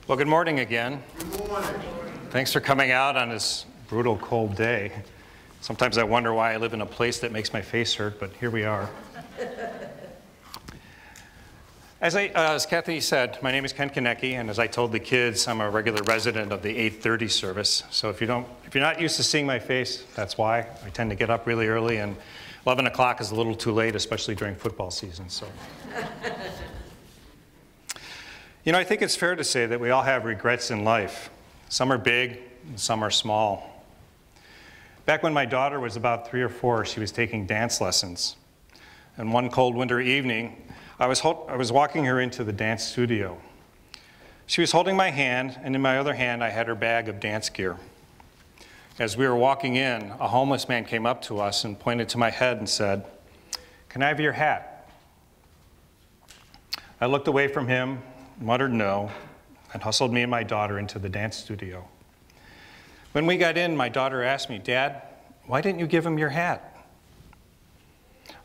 Well, good morning again. Good morning. Thanks for coming out on this brutal, cold day. Sometimes I wonder why I live in a place that makes my face hurt, but here we are. As Kathy said, my name is Ken Konecki, and as I told the kids, I'm a regular resident of the 8:30 service. So if you're not used to seeing my face, that's why. I tend to get up really early, and 11 o'clock is a little too late, especially during football season. So. You know, I think it's fair to say that we all have regrets in life. Some are big, and some are small. Back when my daughter was about 3 or 4, she was taking dance lessons. And one cold winter evening, I was walking her into the dance studio. She was holding my hand, and in my other hand, I had her bag of dance gear. As we were walking in, a homeless man came up to us and pointed to my head and said, "Can I have your hat?" I looked away from him, muttered no, and hustled me and my daughter into the dance studio. When we got in, my daughter asked me, "Dad, why didn't you give him your hat?"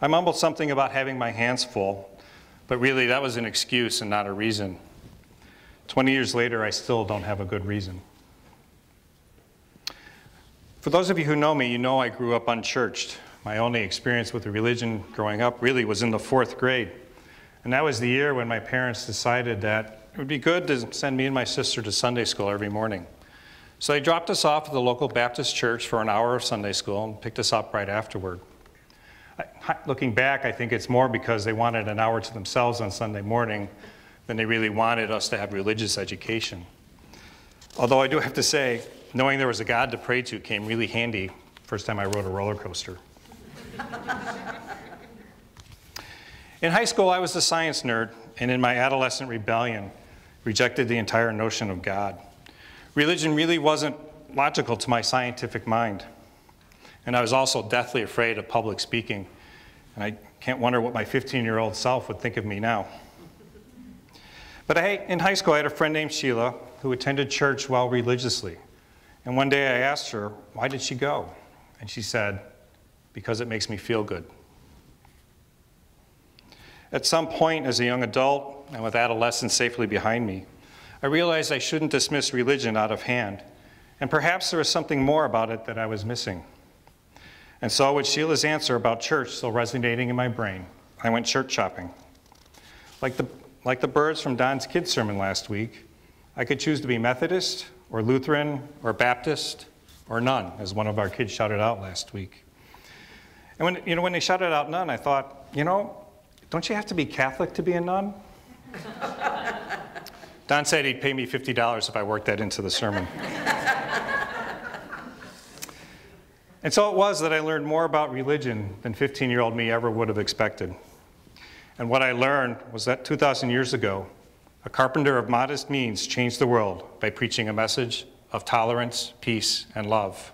I mumbled something about having my hands full, but really that was an excuse and not a reason. 20 years later, I still don't have a good reason. For those of you who know me, you know I grew up unchurched. My only experience with religion growing up really was in the 4th grade. And that was the year when my parents decided that it would be good to send me and my sister to Sunday school every morning. So they dropped us off at the local Baptist church for an hour of Sunday school and picked us up right afterward. Looking back, I think it's more because they wanted an hour to themselves on Sunday morning than they really wanted us to have religious education. Although I do have to say, knowing there was a God to pray to came really handy first time I rode a roller coaster. In high school, I was a science nerd, and in my adolescent rebellion, rejected the entire notion of God. Religion really wasn't logical to my scientific mind. And I was also deathly afraid of public speaking. And I can't wonder what my 15-year-old self would think of me now. But in high school, I had a friend named Sheila who attended church well religiously. And one day I asked her, why did she go? And she said, because it makes me feel good. At some point as a young adult, and with adolescence safely behind me, I realized I shouldn't dismiss religion out of hand. And perhaps there was something more about it that I was missing. And so with Sheila's answer about church still resonating in my brain, I went church shopping. Like the birds from Don's kids' sermon last week, I could choose to be Methodist, or Lutheran, or Baptist, or none, as one of our kids shouted out last week. And when they shouted out none, I thought, don't you have to be Catholic to be a nun? Don said he'd pay me $50 if I worked that into the sermon. And so it was that I learned more about religion than 15-year-old me ever would have expected. And what I learned was that 2,000 years ago, a carpenter of modest means changed the world by preaching a message of tolerance, peace, and love.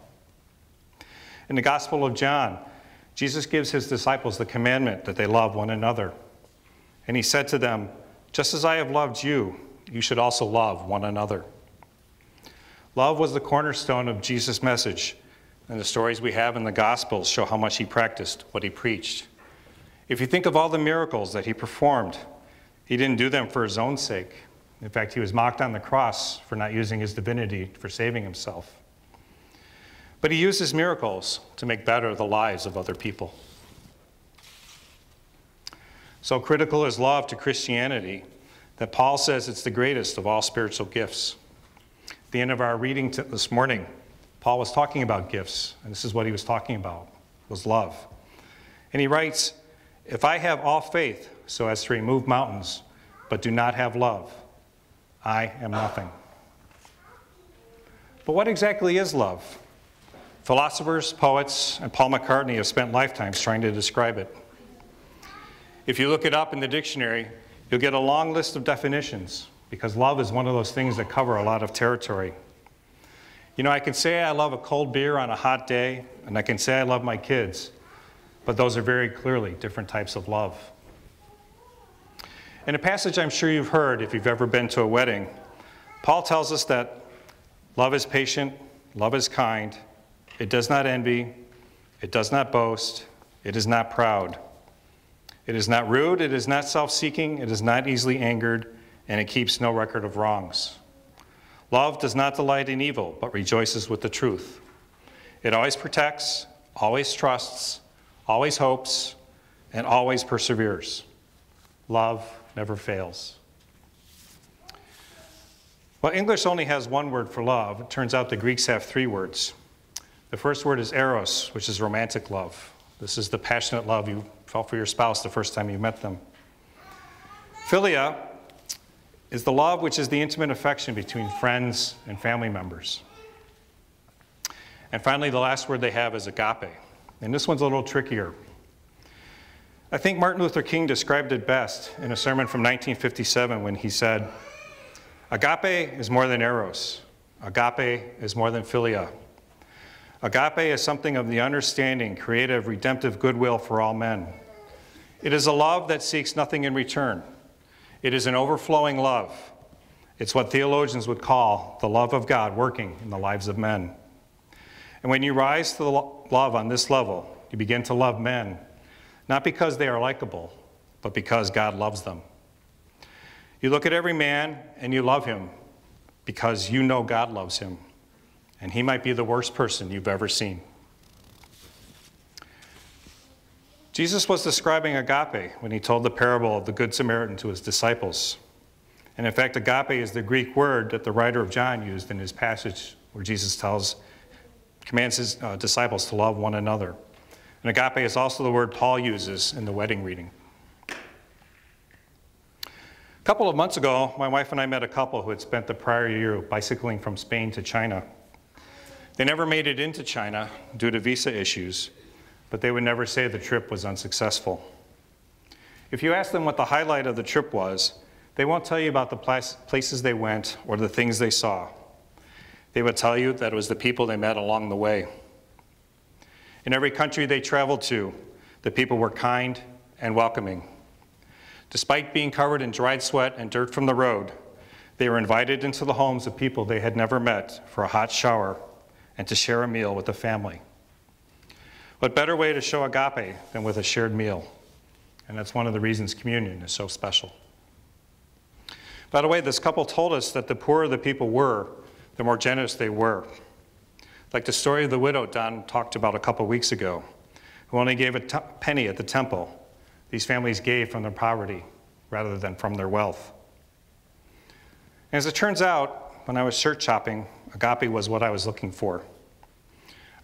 In the Gospel of John, Jesus gives his disciples the commandment that they love one another. And he said to them, just as I have loved you, you should also love one another. Love was the cornerstone of Jesus' message, and the stories we have in the Gospels show how much he practiced what he preached. If you think of all the miracles that he performed, he didn't do them for his own sake. In fact, he was mocked on the cross for not using his divinity for saving himself. But he used his miracles to make better the lives of other people. So critical is love to Christianity that Paul says it's the greatest of all spiritual gifts. At the end of our reading this morning, Paul was talking about gifts, and this is what he was talking about, was love. And he writes, if I have all faith so as to remove mountains, but do not have love, I am nothing. But what exactly is love? Philosophers, poets, and Paul McCartney have spent lifetimes trying to describe it. If you look it up in the dictionary, you'll get a long list of definitions, because love is one of those things that cover a lot of territory. I can say I love a cold beer on a hot day, and I can say I love my kids, but those are very clearly different types of love. In a passage I'm sure you've heard if you've ever been to a wedding, Paul tells us that love is patient, love is kind, it does not envy, it does not boast, it is not proud. It is not rude, it is not self-seeking, it is not easily angered, and it keeps no record of wrongs. Love does not delight in evil, but rejoices with the truth. It always protects, always trusts, always hopes, and always perseveres. Love never fails. Well, English only has one word for love. It turns out the Greeks have three words. The first word is eros, which is romantic love. This is the passionate love you felt for your spouse the first time you met them. Philia is the love which is the intimate affection between friends and family members. And finally, the last word they have is agape. And this one's a little trickier. I think Martin Luther King described it best in a sermon from 1957 when he said, "Agape is more than eros. Agape is more than philia. Agape is something of the understanding, creative, redemptive goodwill for all men. It is a love that seeks nothing in return. It is an overflowing love. It's what theologians would call the love of God working in the lives of men. And when you rise to the love on this level, you begin to love men, not because they are likable, but because God loves them. You look at every man and you love him because you know God loves him, and he might be the worst person you've ever seen." Jesus was describing agape when he told the parable of the Good Samaritan to his disciples. And in fact, agape is the Greek word that the writer of John used in his passage where Jesus commands his disciples to love one another. And agape is also the word Paul uses in the wedding reading. A couple of months ago, my wife and I met a couple who had spent the prior year bicycling from Spain to China. They never made it into China due to visa issues, but they would never say the trip was unsuccessful. If you ask them what the highlight of the trip was, they won't tell you about the places they went or the things they saw. They would tell you that it was the people they met along the way. In every country they traveled to, the people were kind and welcoming. Despite being covered in dried sweat and dirt from the road, they were invited into the homes of people they had never met for a hot shower and to share a meal with the family. What better way to show agape than with a shared meal? And that's one of the reasons communion is so special. By the way, this couple told us that the poorer the people were, the more generous they were. Like the story of the widow Don talked about a couple weeks ago, who only gave a penny at the temple. These families gave from their poverty rather than from their wealth. And as it turns out, when I was church shopping, agape was what I was looking for.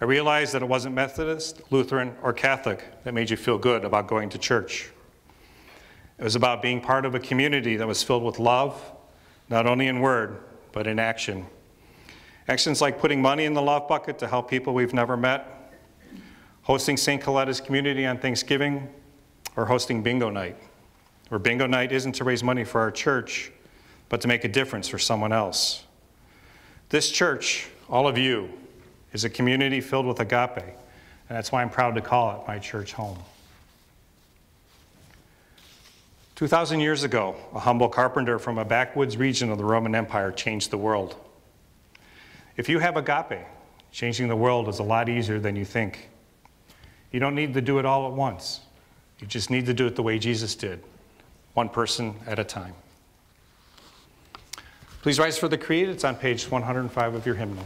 I realized that it wasn't Methodist, Lutheran, or Catholic that made you feel good about going to church. It was about being part of a community that was filled with love, not only in word, but in action. Actions like putting money in the love bucket to help people we've never met, hosting St. Coletta's community on Thanksgiving, or hosting bingo night, where bingo night isn't to raise money for our church, but to make a difference for someone else. This church, all of you, is a community filled with agape, and that's why I'm proud to call it my church home. 2,000 years ago, a humble carpenter from a backwoods region of the Roman Empire changed the world. If you have agape, changing the world is a lot easier than you think. You don't need to do it all at once. You just need to do it the way Jesus did, one person at a time. Please rise for the creed. It's on page 105 of your hymnal.